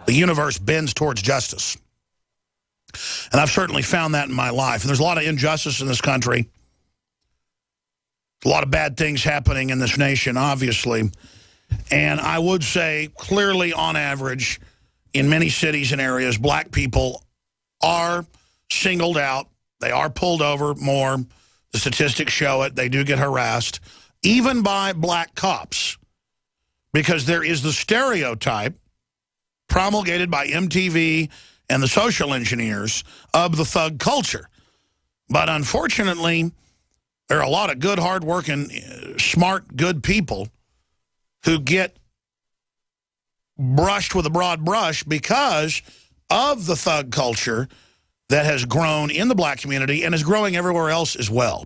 The universe bends towards justice. And I've certainly found that in my life. And there's a lot of injustice in this country. A lot of bad things happening in this nation, obviously. And I would say, clearly, on average, in many cities and areas, black people are singled out. They are pulled over more. The statistics show it. They do get harassed, even by black cops, because there is the stereotype promulgated by MTV and the social engineers of the thug culture. But unfortunately, there are a lot of good, hard-working, smart, good people who get brushed with a broad brush because of the thug culture that has grown in the black community and is growing everywhere else as well.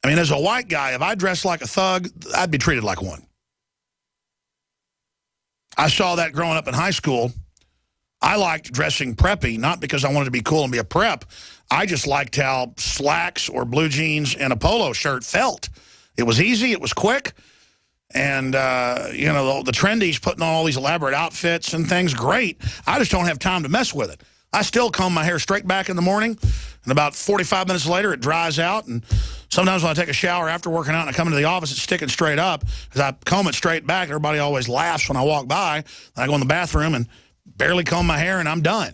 I mean, as a white guy, if I dressed like a thug, I'd be treated like one. I saw that growing up in high school. I liked dressing preppy, not because I wanted to be cool and be a prep. I just liked how slacks or blue jeans and a polo shirt felt. It was easy, it was quick, and, you know, the trendies putting on all these elaborate outfits and things, great. I just don't have time to mess with it. I still comb my hair straight back in the morning, and about 45 minutes later, it dries out, and sometimes when I take a shower after working out and I come into the office, it's sticking straight up, because I comb it straight back. Everybody always laughs when I walk by, and I go in the bathroom and barely comb my hair, and I'm done.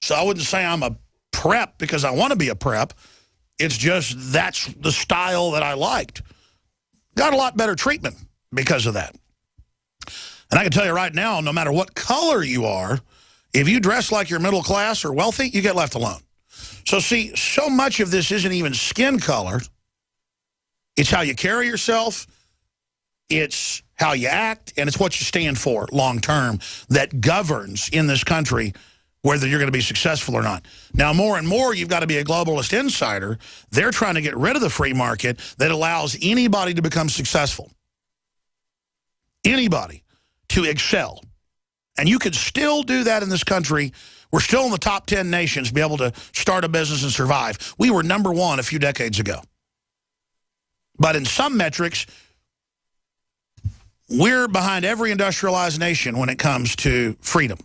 So I wouldn't say I'm a prep because I want to be a prep. It's just that's the style that I liked. Got a lot better treatment because of that. And I can tell you right now, no matter what color you are, if you dress like you're middle class or wealthy, you get left alone. So see, so much of this isn't even skin color. It's how you carry yourself. It's how you act, and it's what you stand for long term that governs in this country whether you're going to be successful or not. Now, more and more, you've got to be a globalist insider. They're trying to get rid of the free market that allows anybody to become successful. Anybody to excel. And you could still do that in this country. We're still in the top 10 nations to be able to start a business and survive. We were #1 a few decades ago. But in some metrics, we're behind every industrialized nation when it comes to freedom.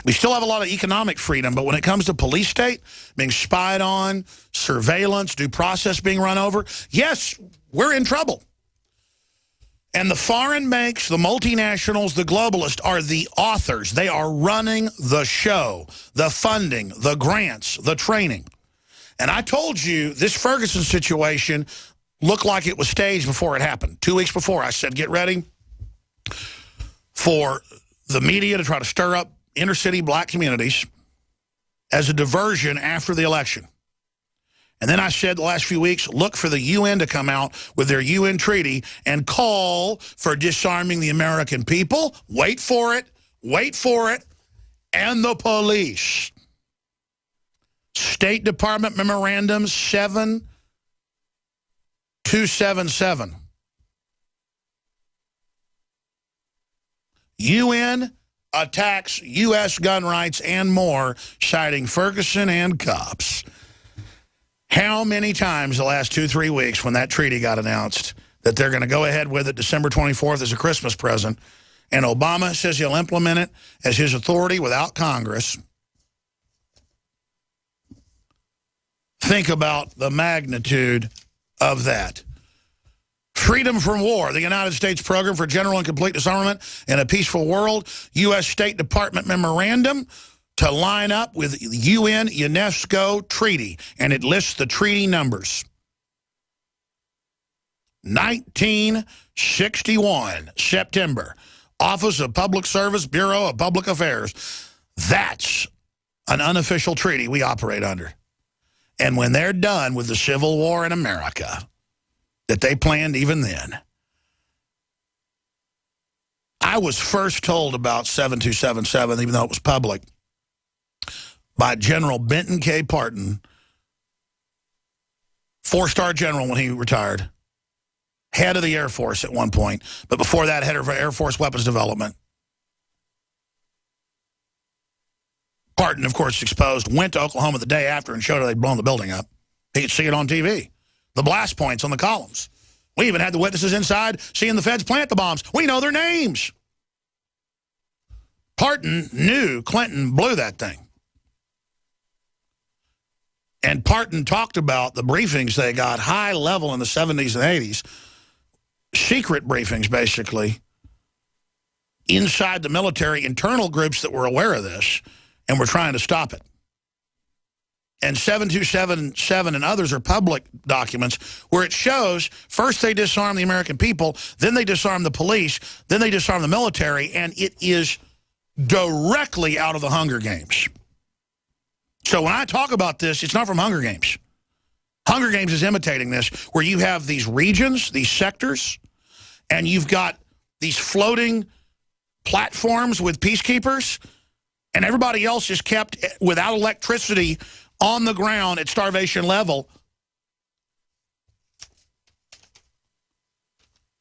We still have a lot of economic freedom, but when it comes to police state, being spied on, surveillance, due process being run over, yes, we're in trouble. And the foreign banks, the multinationals, the globalists are the authors. They are running the show, the funding, the grants, the training. And I told you this Ferguson situation looked like it was staged before it happened. 2 weeks before, I said, get ready for the media to try to stir up inner city black communities as a diversion after the election. And then I said the last few weeks, look for the UN to come out with their UN treaty and call for disarming the American people. Wait for it, and the police. State Department Memorandum 7277. UN attacks U.S. gun rights and more, citing Ferguson and cops. How many times the last 2-3 weeks when that treaty got announced that they're going to go ahead with it December 24th as a Christmas present, and Obama says he'll implement it as his authority without Congress? Think about the magnitude of that. Freedom from War, the United States Program for General and Complete Disarmament in a Peaceful World, U.S. State Department Memorandum to line up with UN UNESCO Treaty, and it lists the treaty numbers. 1961, September, Office of Public Service, Bureau of Public Affairs. That's an unofficial treaty we operate under. And when they're done with the Civil War in America, that they planned even then. I was first told about 7277, even though it was public, by General Benton K. Parton, 4-star general when he retired, head of the Air Force at one point, but before that, head of Air Force Weapons Development. Parton, of course, exposed, went to Oklahoma the day after and showed how they'd blown the building up. He could see it on TV. The blast points on the columns We even had the witnesses inside seeing the feds plant the bombs. We know their names. Parton knew Clinton blew that thing. And Parton talked about the briefings they got high level in the 70s and 80s, secret briefings basically, inside the military, internal groups that were aware of this and were trying to stop it. And 7277 and others are public documents where it shows first they disarm the American people, then they disarm the police, then they disarm the military, and it is directly out of the Hunger Games. So when I talk about this, it's not from Hunger Games. Hunger Games is imitating this, where you have these regions, these sectors, and you've got these floating platforms with peacekeepers, and everybody else is kept without electricity on the ground at starvation level.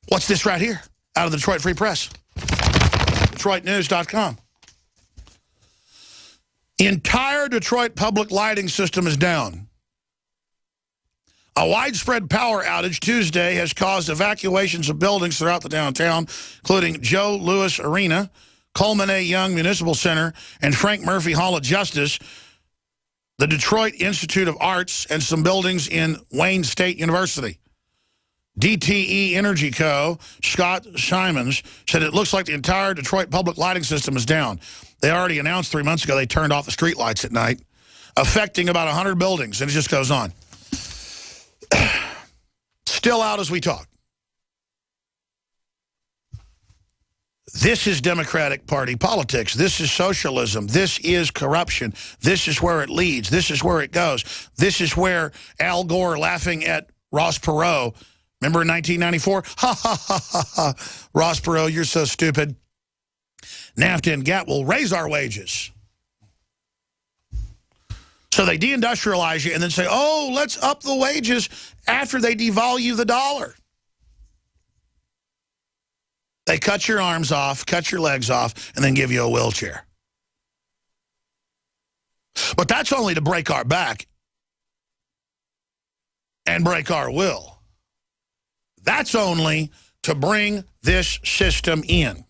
What's this right here? Out of the Detroit Free Press. DetroitNews.com. Entire Detroit public lighting system is down. A widespread power outage Tuesday has caused evacuations of buildings throughout the downtown, including Joe Louis Arena, Coleman A. Young Municipal Center, and Frank Murphy Hall of Justice, the Detroit Institute of Arts, and some buildings in Wayne State University. DTE Energy Co., Scott Simons, said it looks like the entire Detroit public lighting system is down. They already announced 3 months ago they turned off the street lights at night, affecting about 100 buildings, and it just goes on. Still out as we talk. This is Democratic Party politics. This is socialism. This is corruption. This is where it leads. This is where it goes. This is where Al Gore laughing at Ross Perot. Remember in 1994? Ha, ha, ha, ha, ha. Ross Perot, you're so stupid. NAFTA and GATT will raise our wages. So they deindustrialize you and then say, oh, let's up the wages after they devalue the dollar. They cut your arms off, cut your legs off, and then give you a wheelchair. But that's only to break our back and break our will. That's only to bring this system in.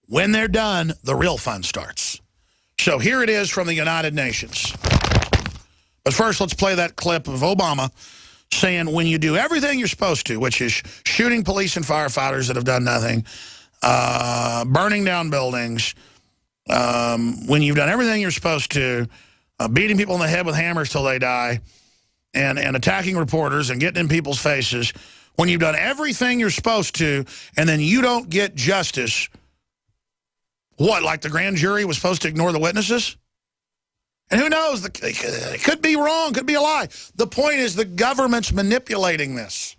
When they're done, the real fun starts. So here it is from the United Nations. But first, let's play that clip of Obama saying when you do everything you're supposed to, which is shooting police and firefighters that have done nothing, burning down buildings, when you've done everything you're supposed to, beating people in the head with hammers till they die, and attacking reporters and getting in people's faces, when you've done everything you're supposed to and then you don't get justice, what, like the grand jury was supposed to ignore the witnesses? And who knows, it could be wrong, could be a lie. The point is the government's manipulating this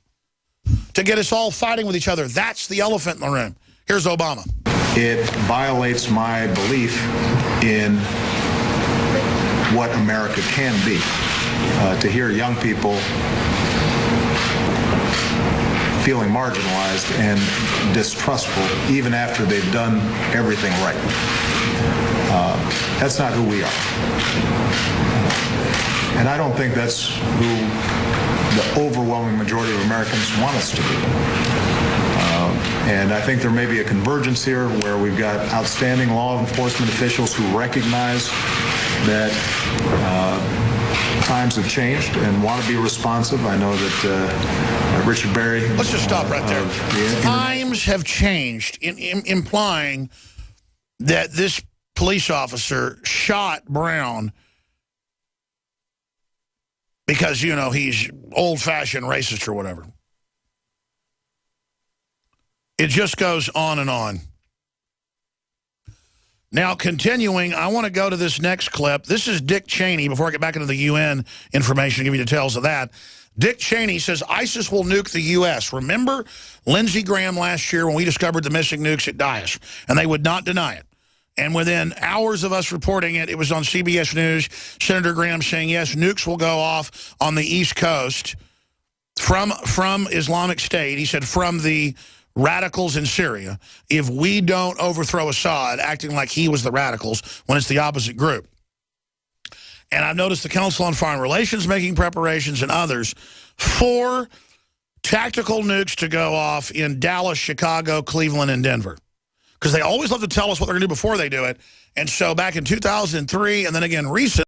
to get us all fighting with each other. That's the elephant in the room. Here's Obama. It violates my belief in what America can be. To hear young people feeling marginalized and distrustful even after they've done everything right. That's not who we are. And I don't think that's who the overwhelming majority of Americans want us to be. And I think there may be a convergence here where we've got outstanding law enforcement officials who recognize that times have changed and want to be responsive. I know that Richard Berry... Let's just stop right there. Times have changed, implying that this police officer shot Brown because, you know, he's old-fashioned racist or whatever. It just goes on and on. Now, continuing, I want to go to this next clip. This is Dick Cheney, before I get back into the UN information, give you details of that. Dick Cheney says ISIS will nuke the U.S. Remember Lindsey Graham last year when we discovered the missing nukes at Daesh, and they would not deny it. And within hours of us reporting it, it was on CBS News, Senator Graham saying, yes, nukes will go off on the East Coast from Islamic State. He said from the radicals in Syria if we don't overthrow Assad, acting like he was the radicals when it's the opposite group. And I've noticed the Council on Foreign Relations making preparations and others for tactical nukes to go off in Dallas, Chicago, Cleveland, and Denver. Because they always love to tell us what they're going to do before they do it. And so back in 2003, and then again recently,